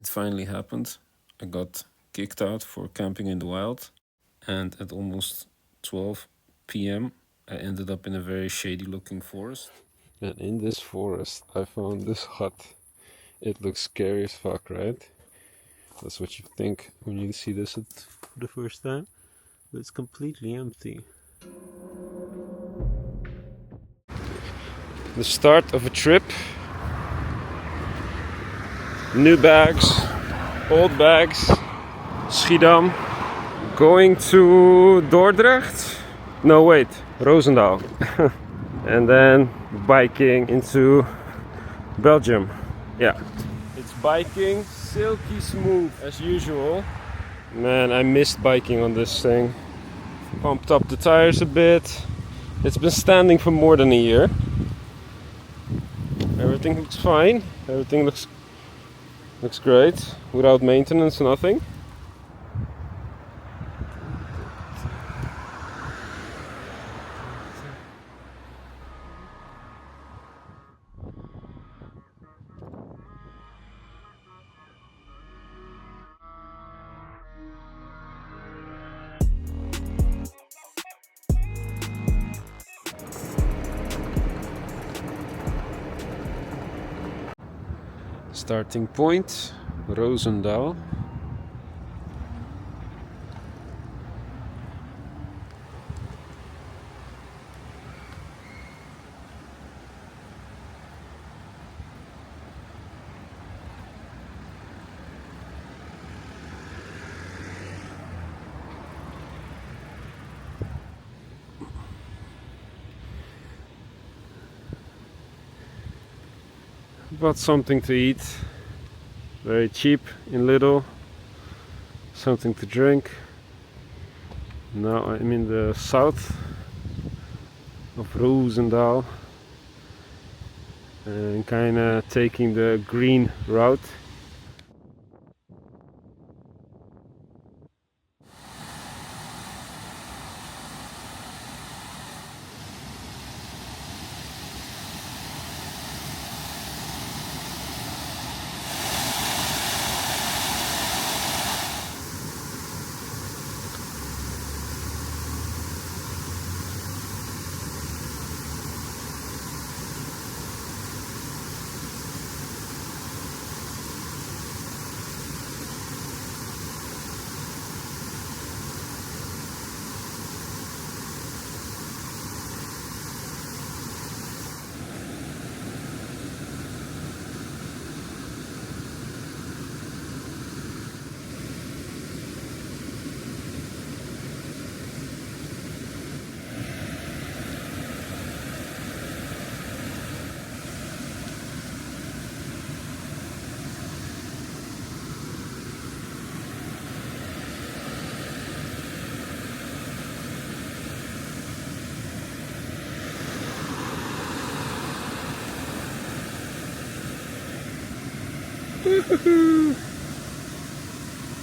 It finally happened. I got kicked out for camping in the wild, and at almost 12 p.m. I ended up in a very shady looking forest. And in this forest I found this hut. It looks scary as fuck, right? That's what you think when you see this for the first time. But it's completely empty. The start of a trip. New bags, old bags, Schiedam. Going to Dordrecht? No, wait, Roosendaal. And then biking into Belgium. Yeah. It's biking, silky smooth as usual. Man, I missed biking on this thing. Pumped up the tires a bit. It's been standing for more than a year. Everything looks fine. Everything looks great. Without maintenance, nothing. Starting point, Roosendaal. Bought something to eat, very cheap in Lidl, something to drink. Now I'm in the south of Roosendaal and kinda taking the green route.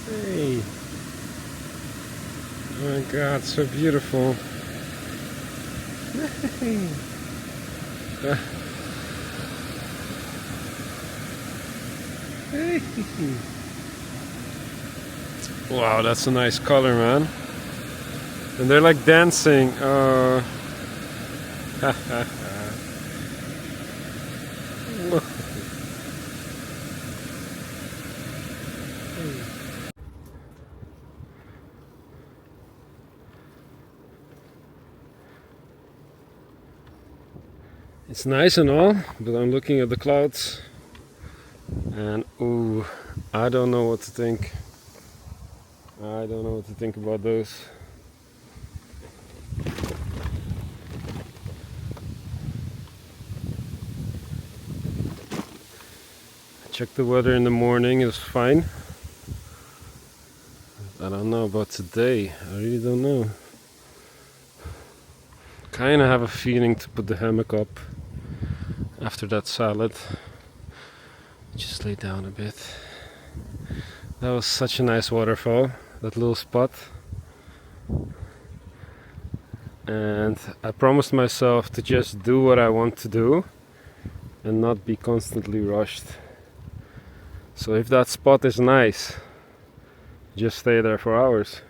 Hey! Oh my god, so beautiful. Wow, that's a nice color, man. And they're like dancing. It's nice and all, but I'm looking at the clouds and ooh, I don't know what to think. I don't know what to think about those. I checked the weather in the morning, it was fine. I don't know about today, I really don't know. Kinda have a feeling to put the hammock up after that salad. Just lay down a bit. That was such a nice waterfall, that little spot. And I promised myself to just do what I want to do and not be constantly rushed. So if that spot is nice, just stay there for hours.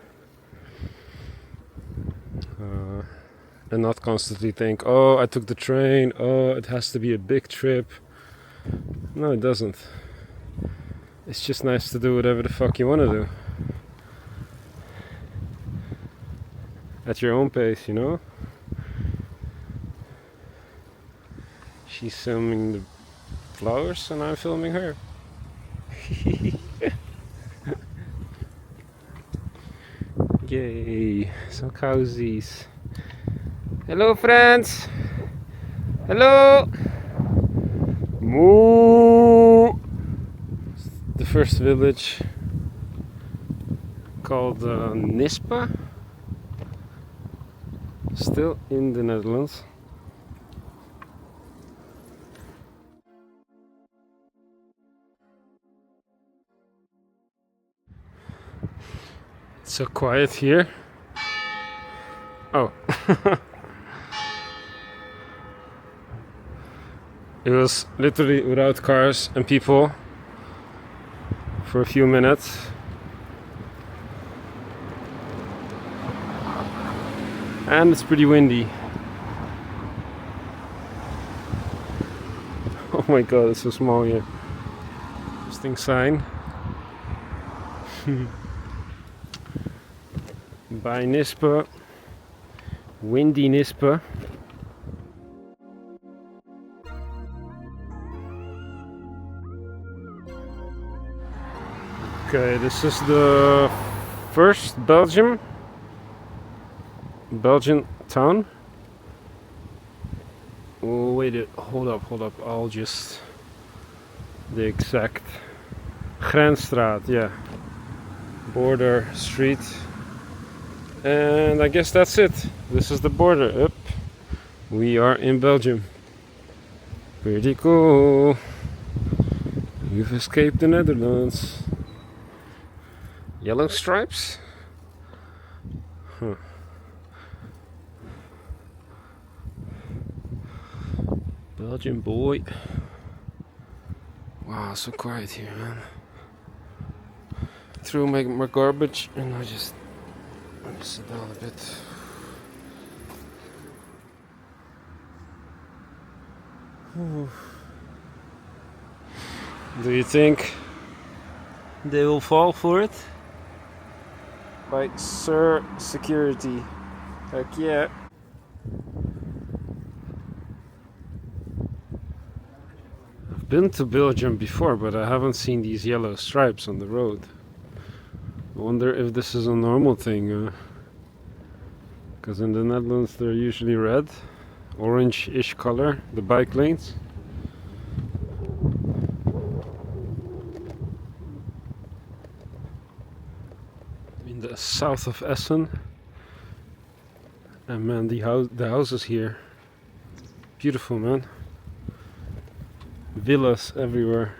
And not constantly think, oh, I took the train, oh, it has to be a big trip. No, it doesn't. It's just nice to do whatever the fuck you want to do. At your own pace, you know? She's filming the flowers and I'm filming her. Yay, some cozies. Hello, friends. Hello. Moo. The first village called Nispa. Still in the Netherlands. It's so quiet here. Oh. It was literally without cars and people for a few minutes. And it's pretty windy. Oh my god, it's so small here. Interesting sign. By Nispa. Windy Nispa. Okay, this is the first Belgian town. Oh wait, hold up, I'll just... The exact... Grensstraat, yeah. Border street. And I guess that's it. This is the border. Up. We are in Belgium. Pretty cool. You've escaped the Netherlands. Yellow stripes? Huh. Belgian boy. Wow, so quiet here, man. Threw my garbage and I just sit down a bit. Do you think they will fall for it? By Sir Security. Heck yeah. I've been to Belgium before, but I haven't seen these yellow stripes on the road. I wonder if this is a normal thing. Because in the Netherlands they're usually red, orange-ish color, the bike lanes. In the south of Essen. And man, the houses here, beautiful, man. Villas everywhere.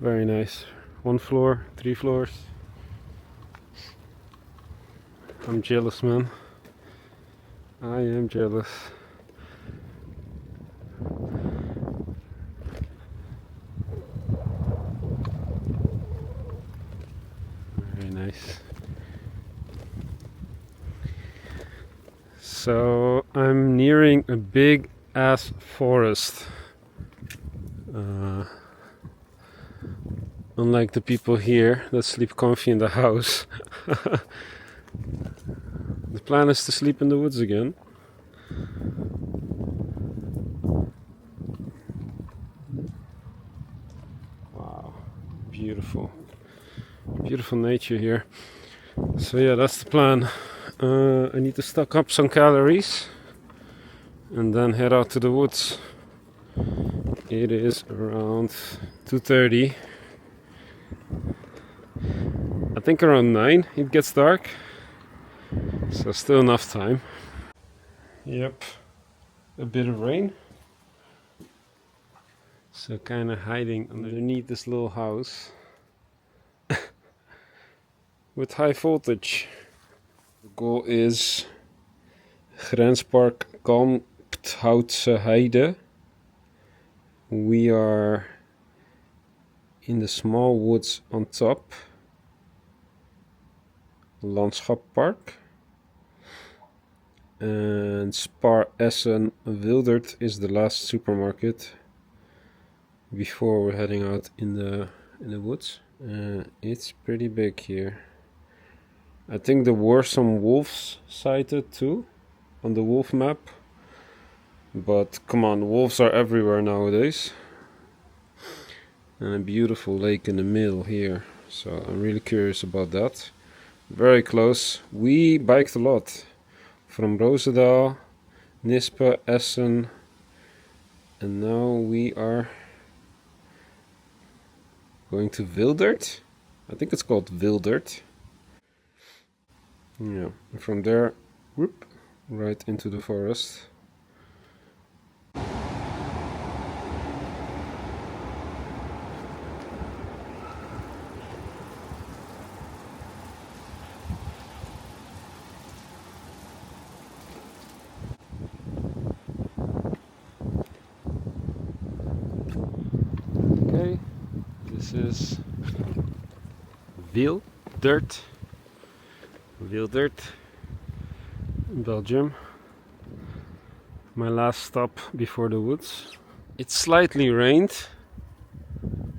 Very nice. 1 floor, 3 floors. I'm jealous, man. I am jealous. Very nice. So I'm nearing a big ass forest. Unlike the people here that sleep comfy in the house. The plan is to sleep in the woods again. Wow, beautiful. Beautiful nature here. So yeah, that's the plan. I need to stock up some calories and then head out to the woods. It is around 2:30. I think around 9 it gets dark, so still enough time. Yep, a bit of rain. So kind of hiding underneath this little house with high voltage. The goal is Grenspark, Kalmthoutse Amthoutse Heide. We are in the small woods on top. Landschappark. And Spar Essen Wildert is the last supermarket before we're heading out in the woods. It's pretty big here. I think there were some wolves sighted too on the wolf map, but come on, wolves are everywhere nowadays. And a beautiful lake in the middle here, so I'm really curious about that. Very close. We biked a lot from Roosendaal, Nispe, Essen, and now we are going to Wildert. I think it's called Wildert. Yeah, and from there, whoop, right into the forest. Okay, this is Wildert in Belgium. My last stop before the woods. It slightly rained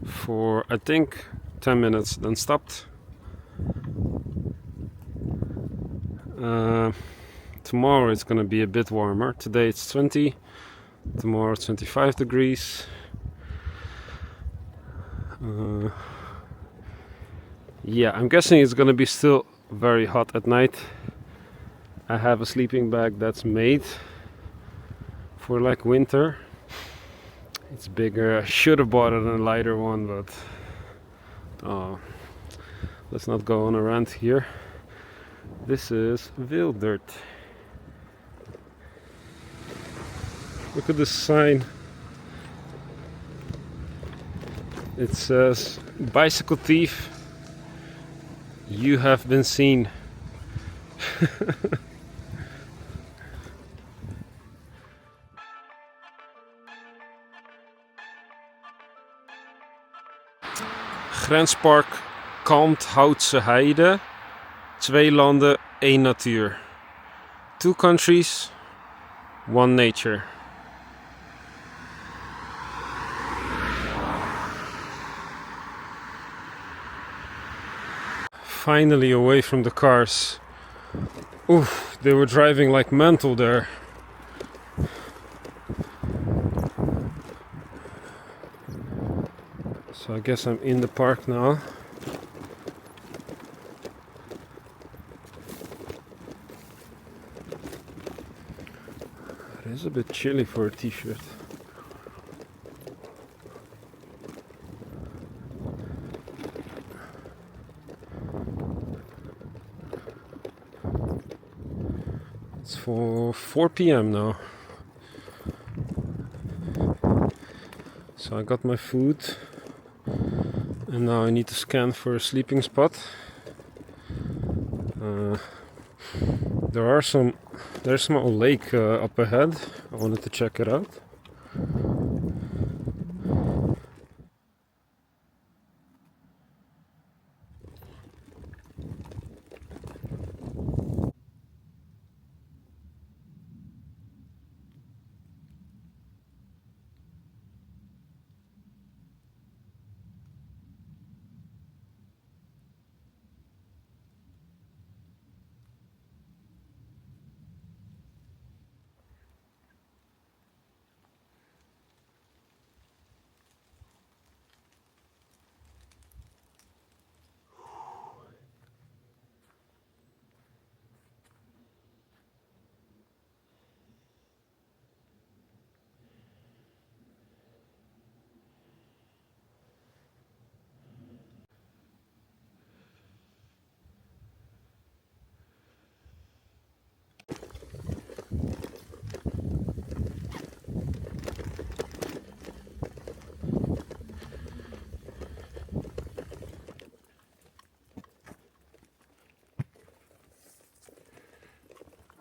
for I think 10 minutes, then stopped. Tomorrow it's gonna be a bit warmer. Today it's 20, tomorrow it's 25 degrees. Yeah, I'm guessing it's gonna be still very hot at night. I have a sleeping bag that's made for like winter. It's bigger. I should have bought a lighter one, but let's not go on a rant here. This is Wildert. Look at this sign. It says, "Bicycle thief, you have been seen." Grenspark, Kalmthoutse Heide. 2 landen, 1 natuur. 2 countries, 1 nature. Finally away from the cars. Oof, they were driving like mental there. So I guess I'm in the park now. It is a bit chilly for a t-shirt. It's for 4 p.m. now. So I got my food. And now I need to scan for a sleeping spot. There's a small lake up ahead. I wanted to check it out.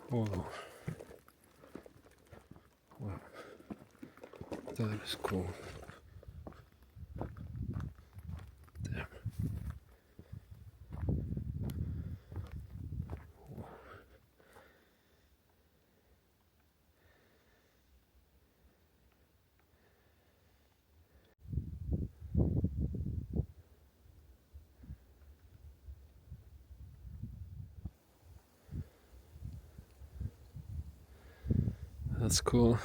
Whoa. That is cool. Damn. That's cool.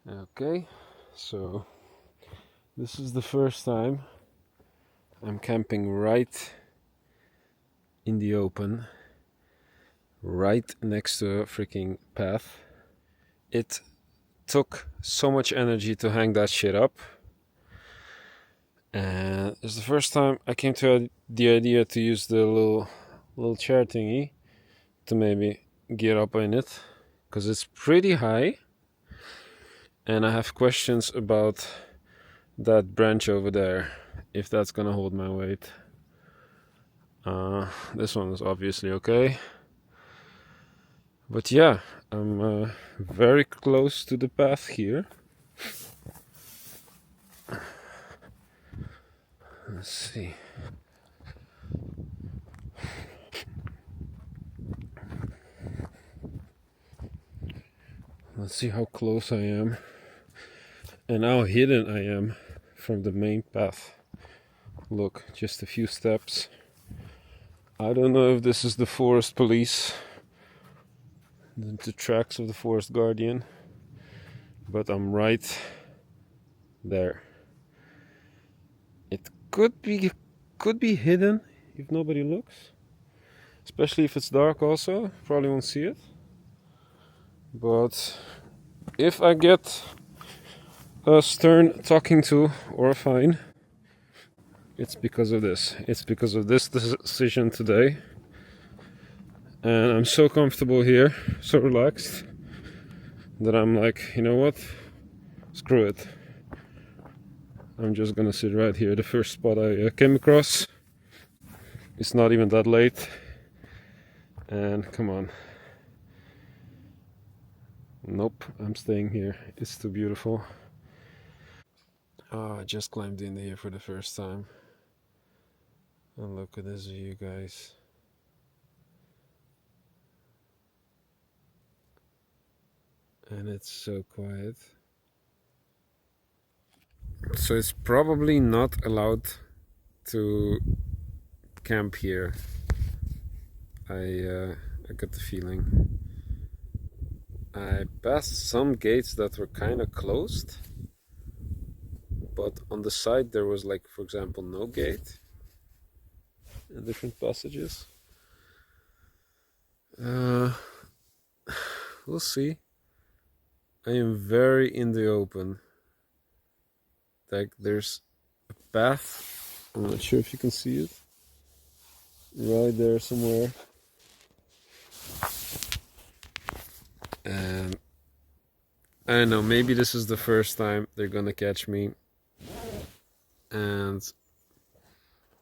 Okay, so this is the first time I'm camping right in the open, right next to a freaking path. It took so much energy to hang that shit up, and it's the first time I came to the idea to use the little chair thingy to maybe get up in it, because it's pretty high, and I have questions about that branch over there, if that's gonna hold my weight. This one is obviously okay, but yeah, I'm very close to the path here. Let's see. Let's see how close I am and how hidden I am from the main path. Look, just a few steps. I don't know if this is the forest police, the tracks of the forest guardian, but I'm right there. It could be hidden if nobody looks, especially if it's dark. Also, probably won't see it. But if I get a stern talking to or a fine, it's because of this. It's because of this decision today. And I'm so comfortable here, so relaxed, that I'm like, you know what? Screw it. I'm just gonna sit right here. The first spot I came across. It's not even that late. And come on. Nope, I'm staying here. It's too beautiful. Oh, I just climbed in here for the first time. And look at this view, guys. And it's so quiet. So it's probably not allowed to camp here. I got the feeling. I passed some gates that were kind of closed, but on the side there was, like, for example, no gate in different passages. We'll see. I am very in the open. Like, there's a path. I'm not sure if you can see it. Right there somewhere. And I don't know, maybe this is the first time they're gonna catch me and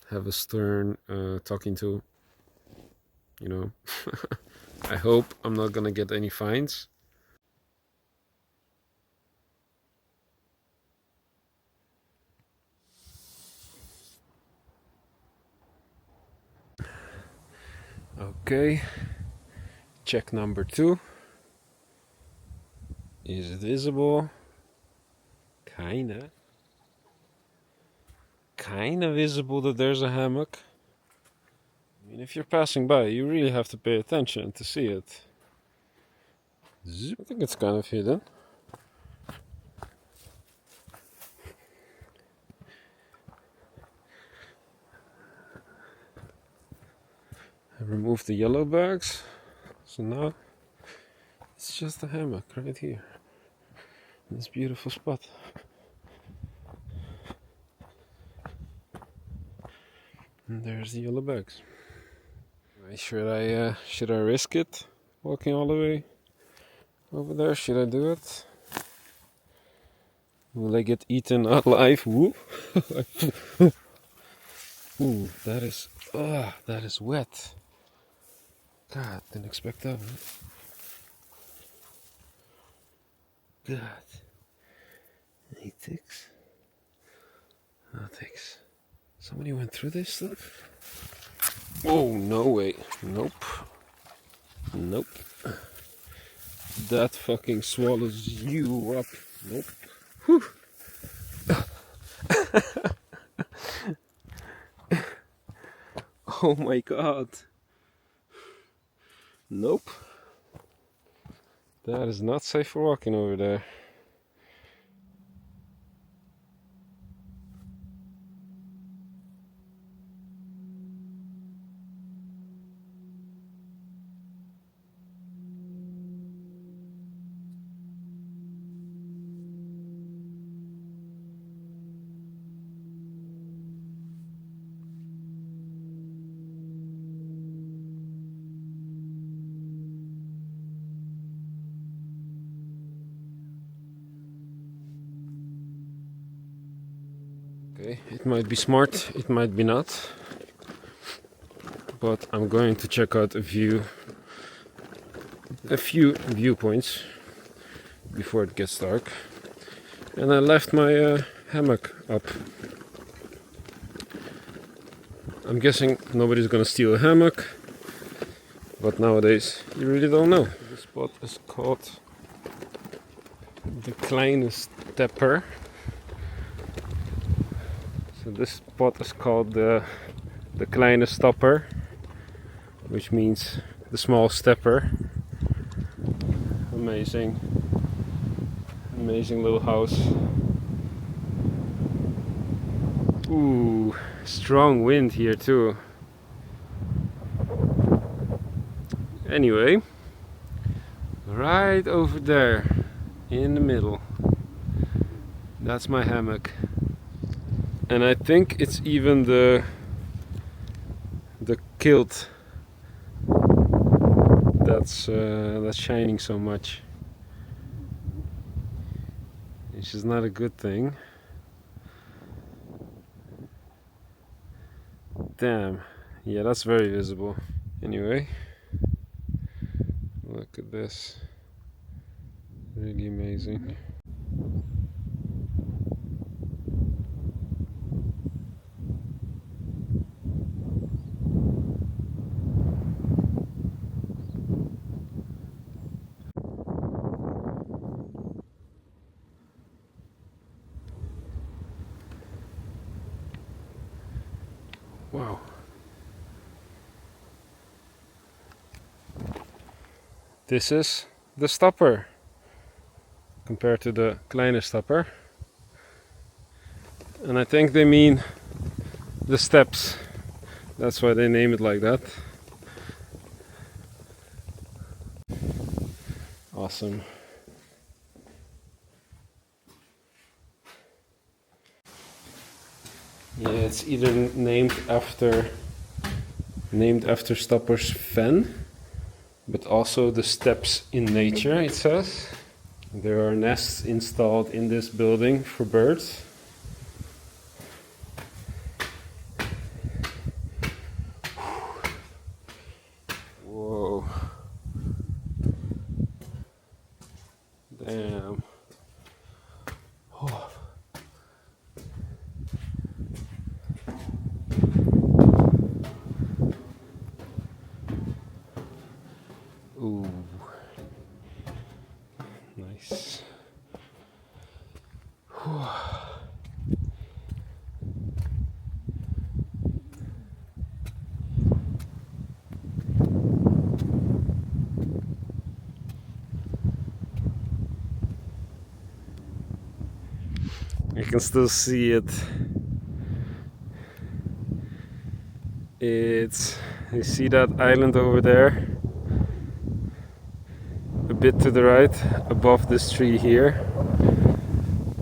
have a stern talking to, you know. I hope I'm not gonna get any fines. Okay, check number 2. Is it visible? Kinda visible that there's a hammock. I mean, if you're passing by, you really have to pay attention to see it. I think it's kind of hidden. I removed the yellow bags, so now it's just a hammock right here. This beautiful spot. And there's the yellow bags. Should I risk it? Walking all the way over there? Should I do it? Will I get eaten alive? Whoop! Ooh, that is wet. God, didn't expect that. God. Any ticks? No ticks. Somebody went through this stuff? Oh, no way. Nope. Nope. That fucking swallows you up. Nope. Whew. Oh my god. Nope. That is not safe for walking over there. Okay, it might be smart, it might be not, but I'm going to check out a few viewpoints before it gets dark. And I left my hammock up. I'm guessing nobody's gonna steal a hammock, but nowadays you really don't know. This spot is called the Kleine Stepper. So this spot is called the Kleine Stapper, which means the small stepper. Amazing little house. Ooh, strong wind here too. Anyway, right over there in the middle, that's my hammock. And I think it's even the kilt that's shining so much, which is not a good thing. Damn, yeah, that's very visible. Anyway, look at this, really amazing. Wow. This is the stopper compared to the Kleine Stapper. And I think they mean the steps. That's why they name it like that. Awesome. Yeah, it's either named after Stapper's fen, but also the steps in nature, it says. There are nests installed in this building for birds. Whoa. Damn. Oh. Ooh. Nice. Whew. You can still see it. It's, you see that island over there? A bit to the right, above this tree here.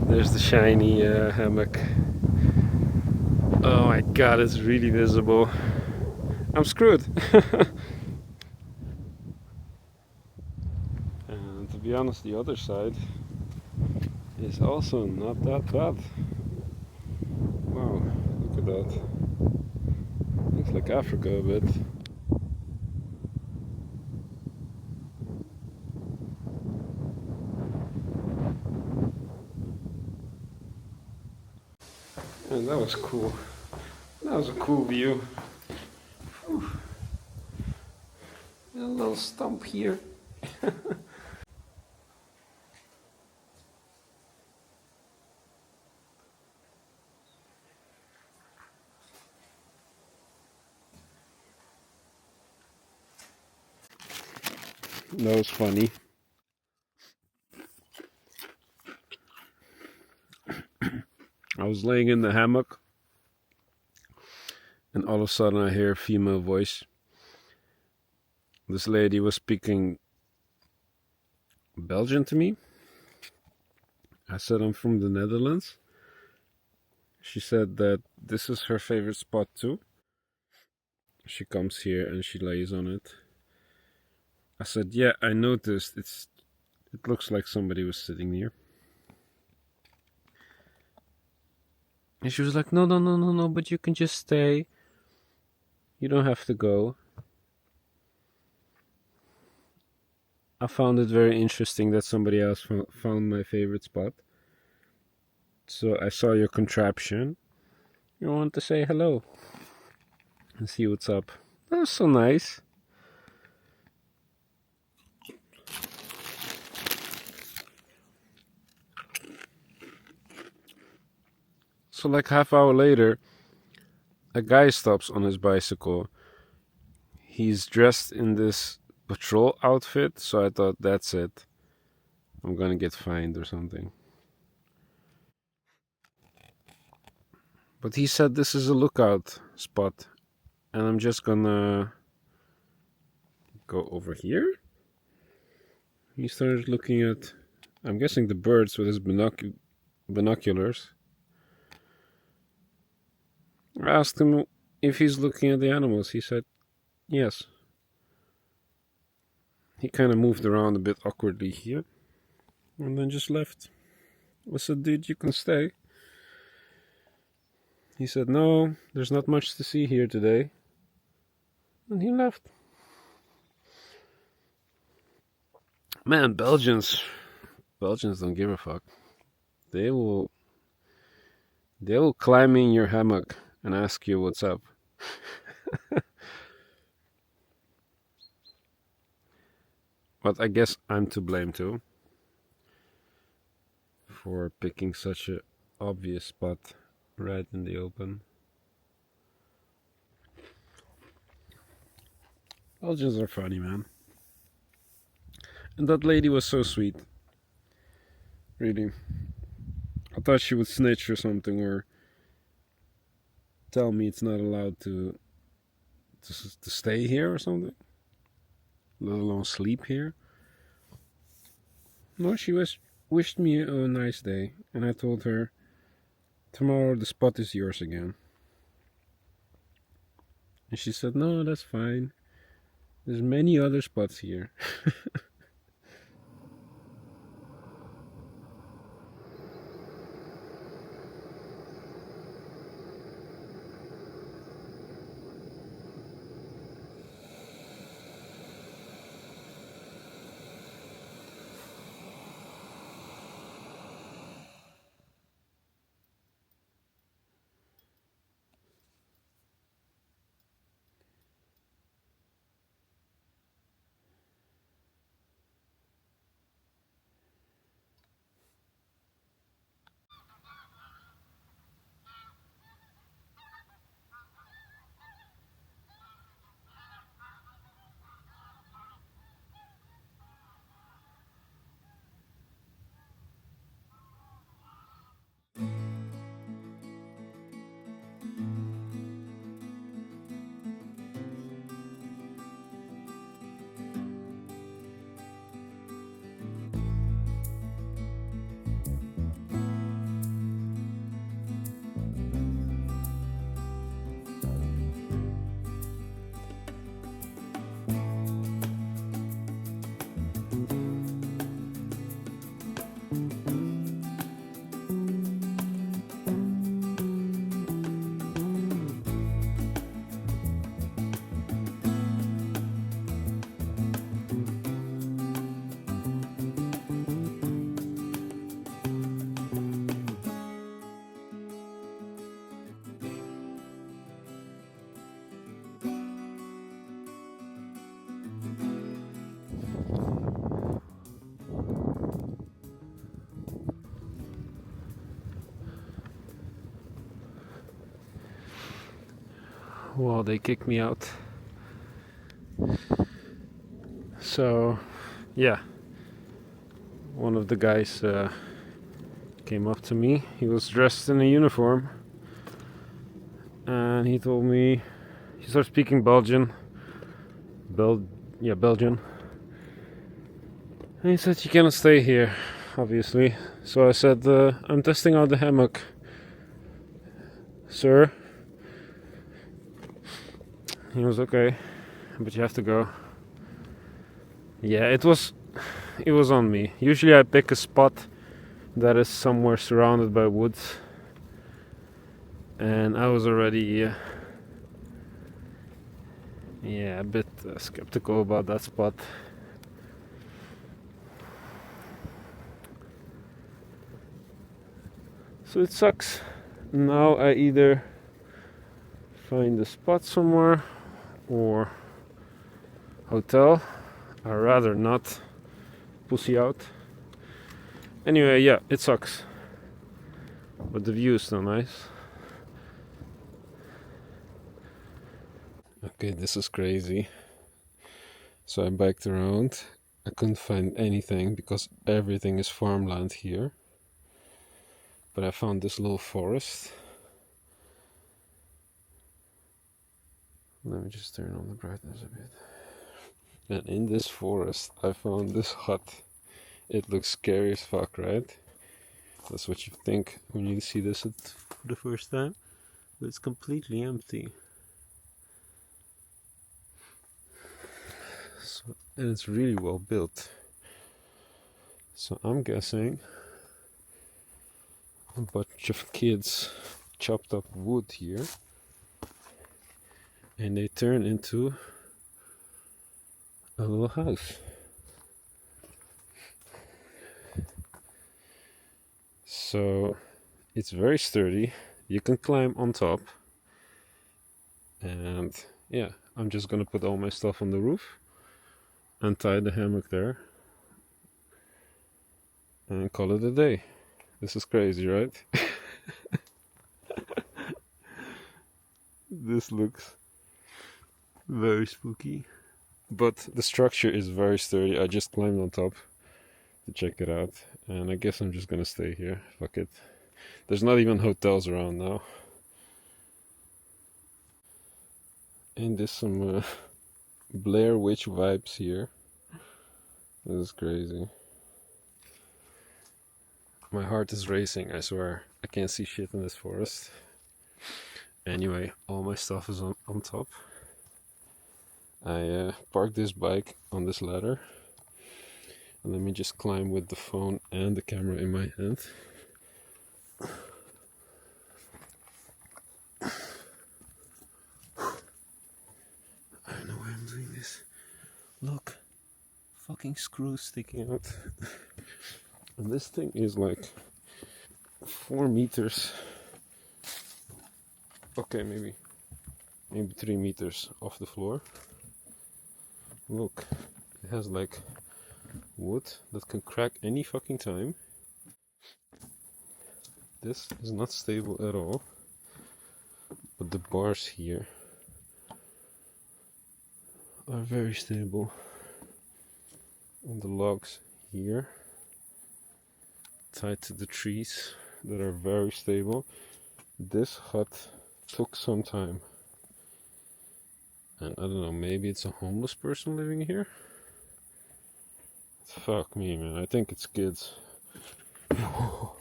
There's the shiny hammock. Oh my god, it's really visible. I'm screwed. And to be honest, the other side is also not that bad. Wow, look at that. Looks like Africa a bit. And that was cool. That was a cool view. Whew. A little stump here. That was funny. I was laying in the hammock and all of a sudden I hear a female voice. This lady was speaking Belgian to me. I said I'm from the Netherlands. She said that this is her favorite spot too. She comes here and she lays on it. I said, yeah, I noticed. It looks like somebody was sitting here. And she was like, no, no, no, no, no, but you can just stay. You don't have to go. I found it very interesting that somebody else found my favorite spot. So I saw your contraption. You want to say hello and see what's up. That was so nice. So like half hour later, a guy stops on his bicycle. He's dressed in this patrol outfit, so I thought that's it. I'm gonna get fined or something. But he said this is a lookout spot, and I'm just gonna go over here. He started looking at, I'm guessing, the birds with his binoculars. I asked him if he's looking at the animals. He said yes. He kind of moved around a bit awkwardly here and then just left. I said, dude, you can stay. He said, no, there's not much to see here today. And he left. Man, Belgians don't give a fuck. They will climb in your hammock and ask you what's up. But I guess I'm to blame too for picking such a obvious spot right in the open. Belgians are funny, man. And that lady was so sweet. Really. I thought she would snitch or something, or tell me it's not allowed to stay here or something, let alone sleep here. No, she wished me a nice day, and I told her, tomorrow the spot is yours again. And she said, no, that's fine. There's many other spots here. Well, they kicked me out. So, yeah. One of the guys came up to me. He was dressed in a uniform. And he told me, he started speaking Belgian. Belgian. And he said, you cannot stay here, obviously. So I said, I'm testing out the hammock, sir. He was okay, but you have to go. Yeah, it was on me. Usually I pick a spot that is somewhere surrounded by woods. And I was already a bit skeptical about that spot. So it sucks. Now I either find a spot somewhere or hotel. I'd rather not pussy out. Anyway, yeah, it sucks. But the view is still nice. Okay, this is crazy. So I biked around. I couldn't find anything because everything is farmland here. But I found this little forest. Let me just turn on the brightness a bit. And in this forest I found this hut. It looks scary as fuck, right? That's what you think when you see this for the first time. But it's completely empty. So, and it's really well built. So I'm guessing a bunch of kids chopped up wood here and they turn into a little house. So it's very sturdy. You can climb on top. And yeah, I'm just gonna put all my stuff on the roof and tie the hammock there and call it a day. This is crazy, right? This looks very spooky. But the structure is very sturdy. I just climbed on top to check it out. And I guess I'm just gonna stay here. Fuck it. There's not even hotels around now. And there's some Blair Witch vibes here. This is crazy. My heart is racing, I swear. I can't see shit in this forest. Anyway, all my stuff is on top. I parked this bike on this ladder. And let me just climb with the phone and the camera in my hand. I don't know why I'm doing this. Look, fucking screws sticking out. And this thing is like 4 meters. Okay, maybe 3 meters off the floor. Look, it has like wood that can crack any fucking time. This is not stable at all. But the bars here are very stable. And the logs here tied to the trees that are very stable. This hut took some time. And I don't know, maybe it's a homeless person living here? Fuck me, man. I think it's kids. Fuck.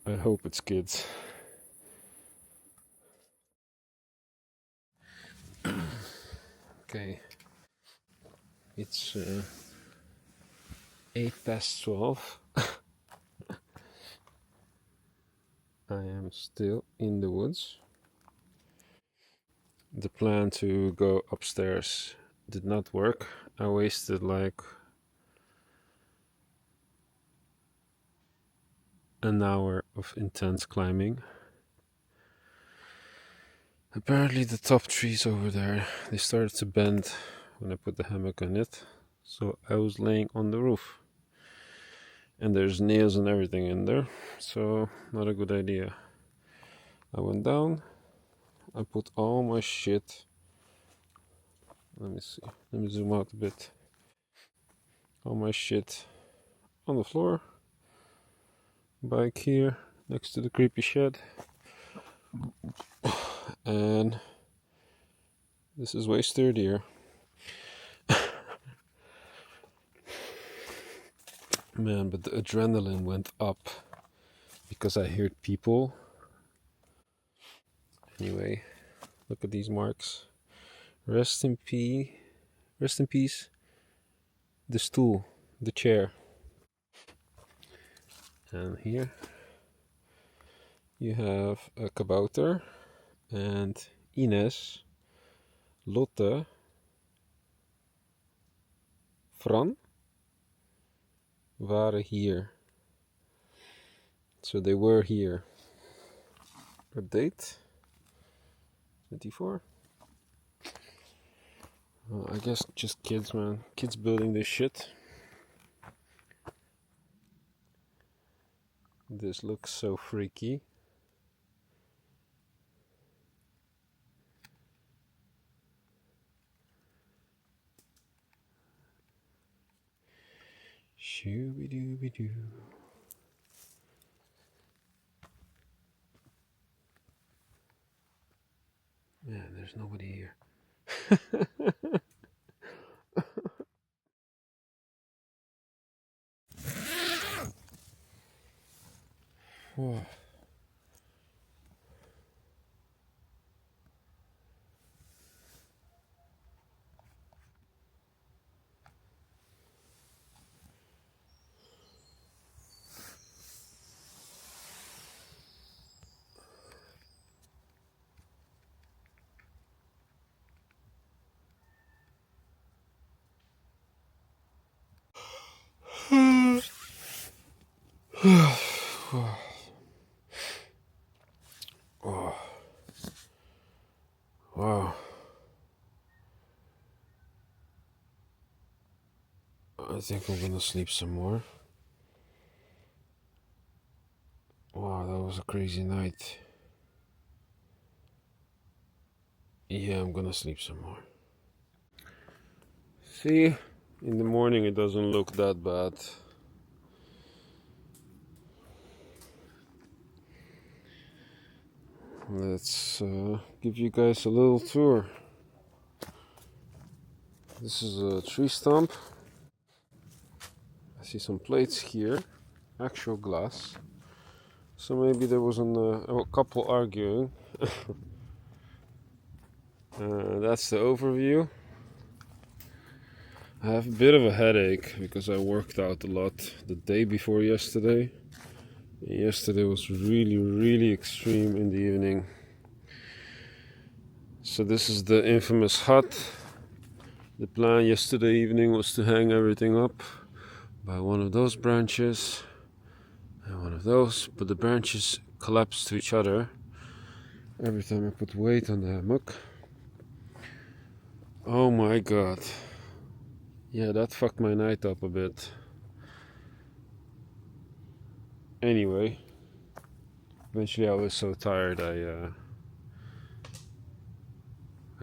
I hope it's kids. Okay. It's 12:08. I am still in the woods. The plan to go upstairs did not work. I wasted like an hour of intense climbing. Apparently the top trees over there, they started to bend when I put the hammock on it. So I was laying on the roof. And there's nails and everything in there. So not a good idea. I went down I put all my shit. Let me see. Let me zoom out a bit. All my shit on the floor. Bike here next to the creepy shed. And this is way sturdier. Man, but the adrenaline went up because I heard people. Anyway, look at these marks. Rest in peace. Rest in peace. The stool, the chair. And here you have a kabouter and Ines, Lotte, Fran waren hier. So they were here. A date? 24? Well, I guess just kids, man. Kids building this shit. This looks so freaky. Shooby-dooby-doo. Man, there's nobody here. Whoa. Oh. Wow. I think I'm gonna sleep some more. Wow, that was a crazy night. Yeah, I'm gonna sleep some more. See, in the morning it doesn't look that bad. Let's give you guys a little tour. This is a tree stump. I see some plates here, actual glass. So maybe there was a couple arguing. That's the overview. I have a bit of a headache because I worked out a lot the day before yesterday. Yesterday was really extreme in the evening. So this is the infamous hut. The plan yesterday evening was to hang everything up by one of those branches and one of those, but the branches collapsed to each other every time I put weight on the hammock. Oh my god. Yeah, that fucked my night up a bit. Anyway, eventually I was so tired I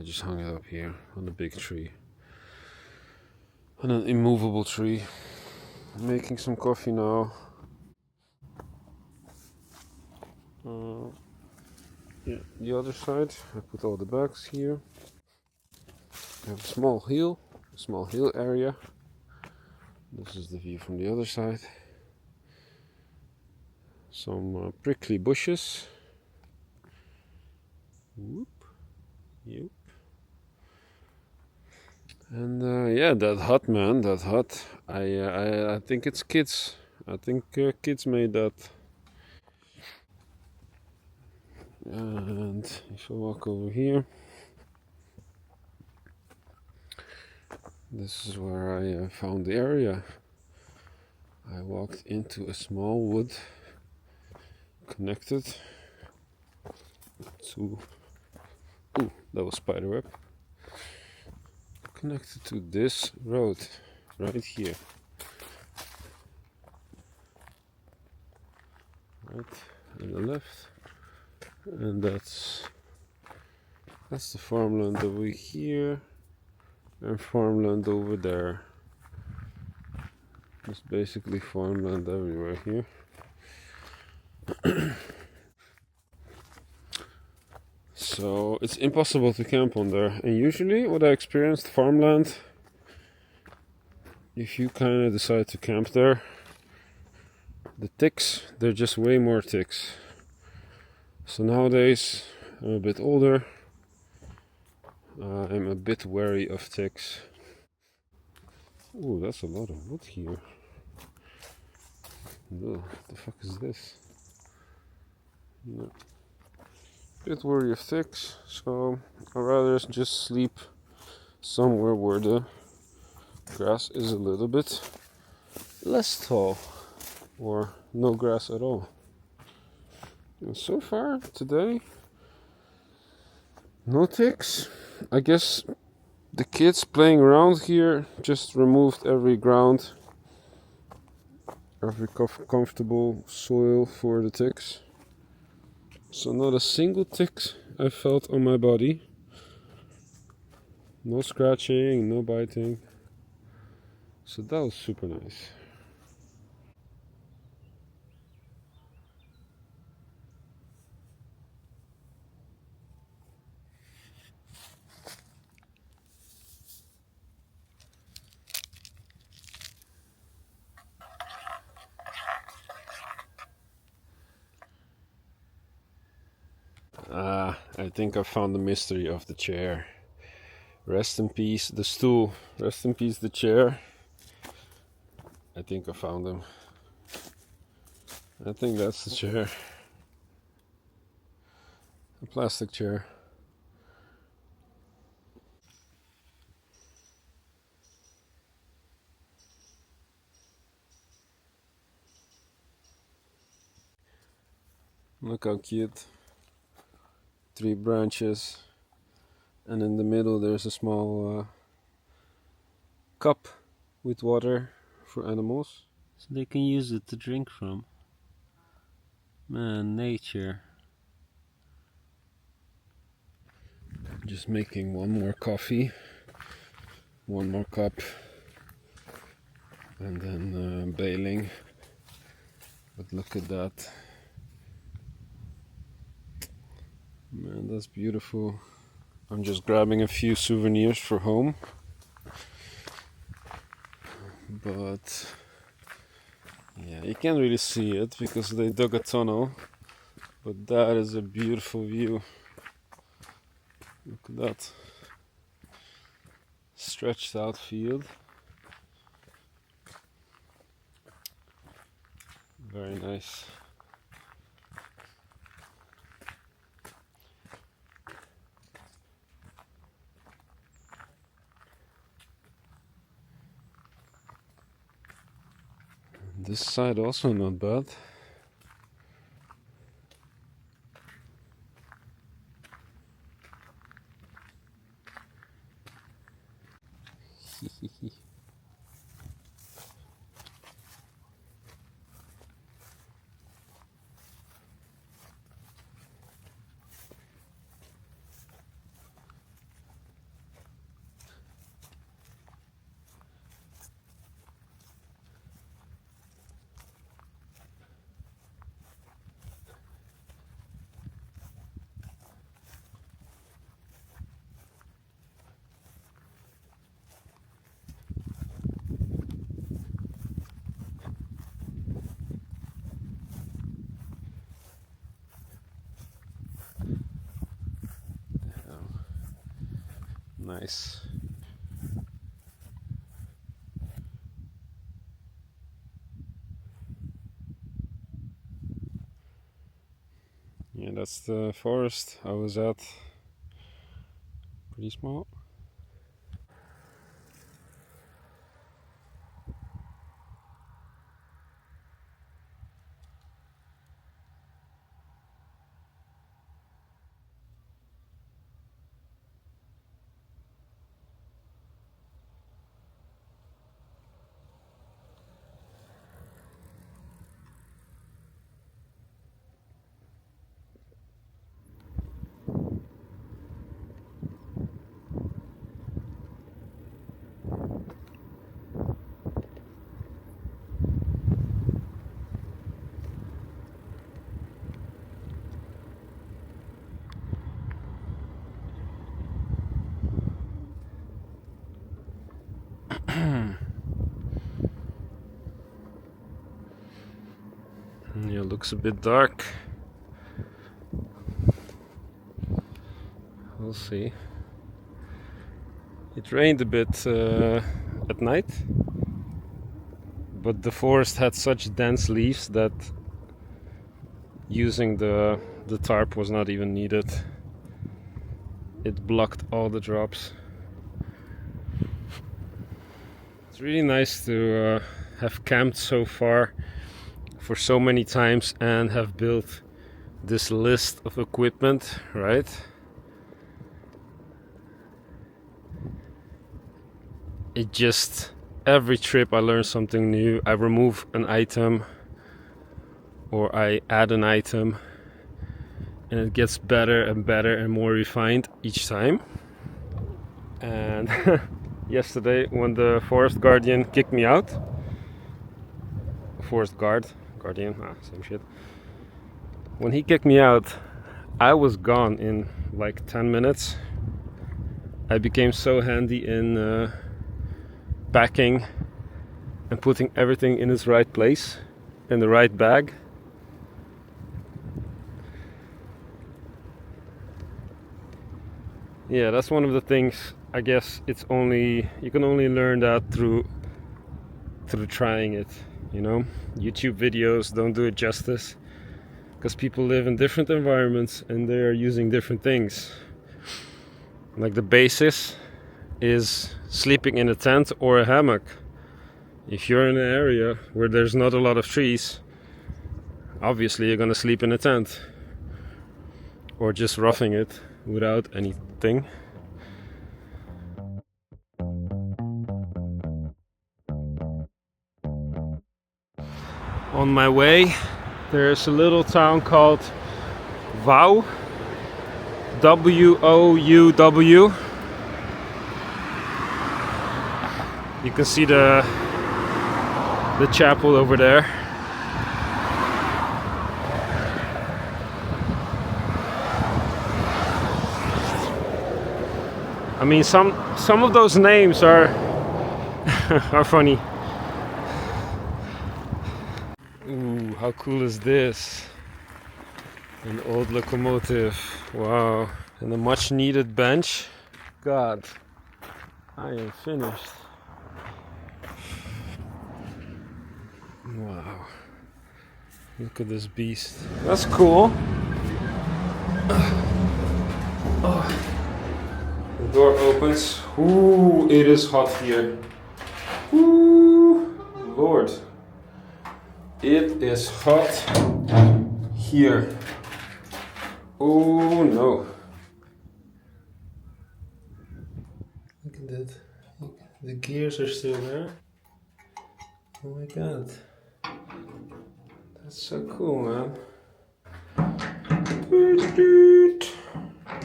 just hung it up here on the big tree. On an immovable tree. I'm making some coffee now. Yeah, the other side, I put all the bags here. I have a small hill area. This is the view from the other side. Some prickly bushes. Whoop. Yep. And yeah, that hut, man, that hut. I think it's kids. I think kids made that. And if I walk over here, this is where I found the area. I walked into a small wood connected to, ooh, that was spiderweb, connected to this road right here, right on the left, and that's That's the farmland over here and farmland over there. There's basically farmland everywhere here. So it's impossible to camp on there. And usually what I experienced, farmland, if you kind of decide to camp there, the ticks, they're just way more ticks. So nowadays I'm a bit older, I'm a bit wary of ticks. Ooh, that's a lot of wood here. Ugh, what the fuck is this? No. Bit wary of ticks, so I'd rather just sleep somewhere where the grass is a little bit less tall or no grass at all. And so far today, no ticks. I guess the kids playing around here just removed every ground, every comfortable soil for the ticks. So not a single tick I felt on my body. No scratching, no biting. So that was super nice. I think I found the mystery of the chair. Rest in peace, the stool. Rest in peace, the chair. I think I found him. I think that's the chair. A plastic chair. Look how cute. 3 branches. And in the middle there's a small cup with water for animals. So they can use it to drink from. Man, nature. Just making one more coffee, one more cup, and then bailing. But look at that. Man, that's beautiful. I'm just grabbing a few souvenirs for home. But yeah, you can't really see it because they dug a tunnel. But that is a beautiful view. Look at that. Stretched out field. Very nice. This side also not bad. Nice. Yeah, that's the forest I was at. Pretty small. Looks a bit dark. We'll see. It rained a bit at night, but the forest had such dense leaves that using the tarp was not even needed. It blocked all the drops. It's really nice to have camped so far for so many times and have built this list of equipment, right? It just, every trip I learn something new. I remove an item or I add an item, and it gets better and better and more refined each time. And yesterday when the forest guardian kicked me out, guardian, same shit. When he kicked me out, I was gone in like 10 minutes. I became so handy in packing and putting everything in its right place, in the right bag. Yeah, that's one of the things. I guess you can only learn that through trying it, you know. YouTube videos don't do it justice, because people live in different environments and they are using different things. Like the basis is sleeping in a tent or a hammock. If you're in an area where there's not a lot of trees, obviously you're gonna sleep in a tent or just roughing it without anything. On my way, there's a little town called Wouw, W-O-U-W. You can see the chapel over there. I mean, some of those names are are funny. Ooh, how cool is this? An old locomotive. Wow. And a much needed bench. God, I am finished. Wow. Look at this beast. That's cool. Oh. The door opens. Ooh, it is hot here. Ooh, Lord. It is hot here. Oh no. Look at that. The gears are still there. Oh my god. That's so cool, man. Doot, doot,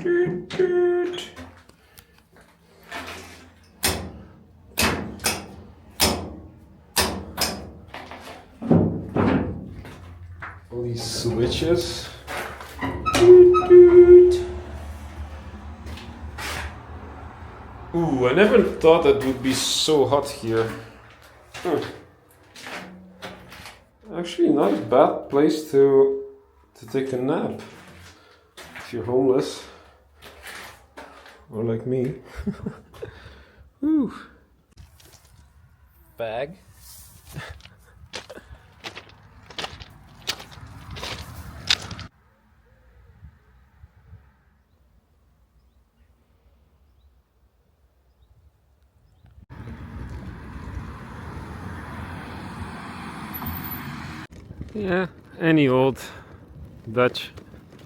doot, doot. All these switches. Doot, doot. Ooh, I never thought that would be so hot here. Huh. Actually, not a bad place to take a nap if you're homeless or like me. Ooh. Bag. Yeah, any old Dutch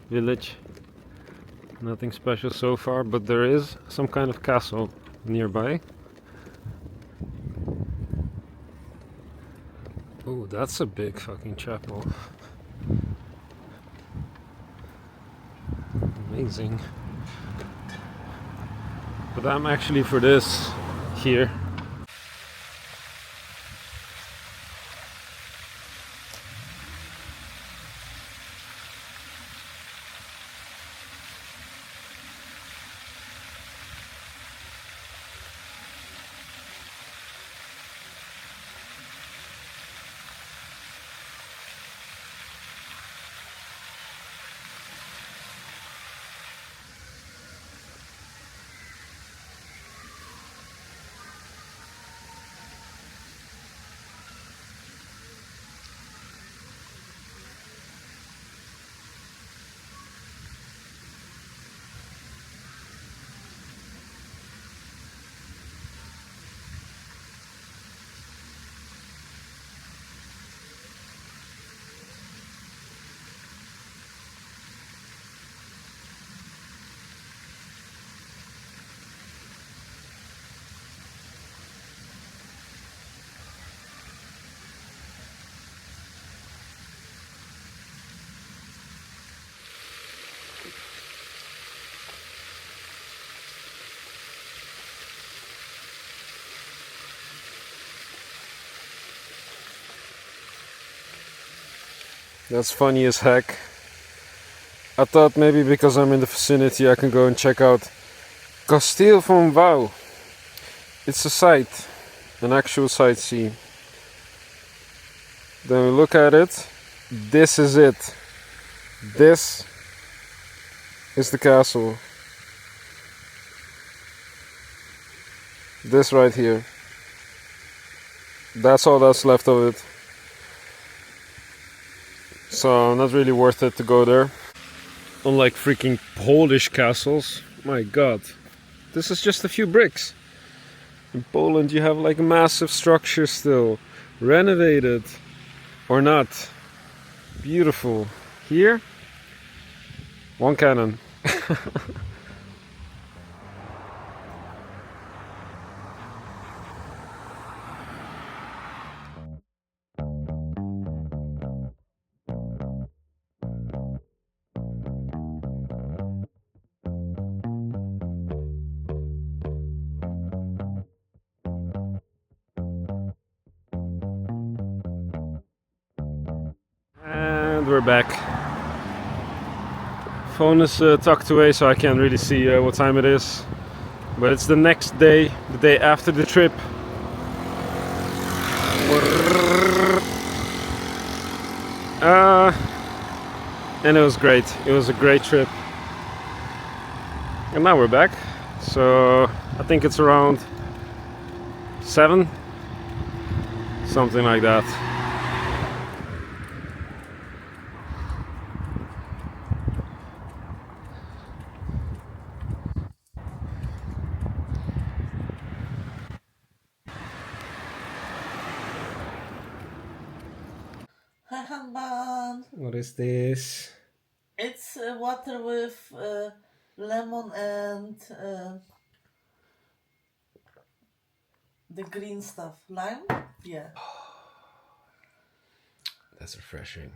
village. Nothing special so far, but there is some kind of castle nearby. Oh, that's a big fucking chapel. Amazing. But I'm actually for this here. That's funny as heck. I thought maybe because I'm in the vicinity I can go and check out Kasteel van Wouw. It's a site, an actual sightsee. Then we look at it. This is it. This is the castle. This right here. That's all that's left of it. So not really worth it to go there. Unlike freaking Polish castles. My god. This is just a few bricks. In Poland you have like a massive structure still. Renovated. Or not. Beautiful. Here, one cannon. And we're back. Phone is tucked away, so I can't really see what time it is. But it's the next day, the day after the trip. And it was great. It was a great trip. And now we're back. So I think it's around 7, something like that. Hi, Hanban. What is this? It's water with lemon and the green stuff. Lime? Yeah. That's refreshing.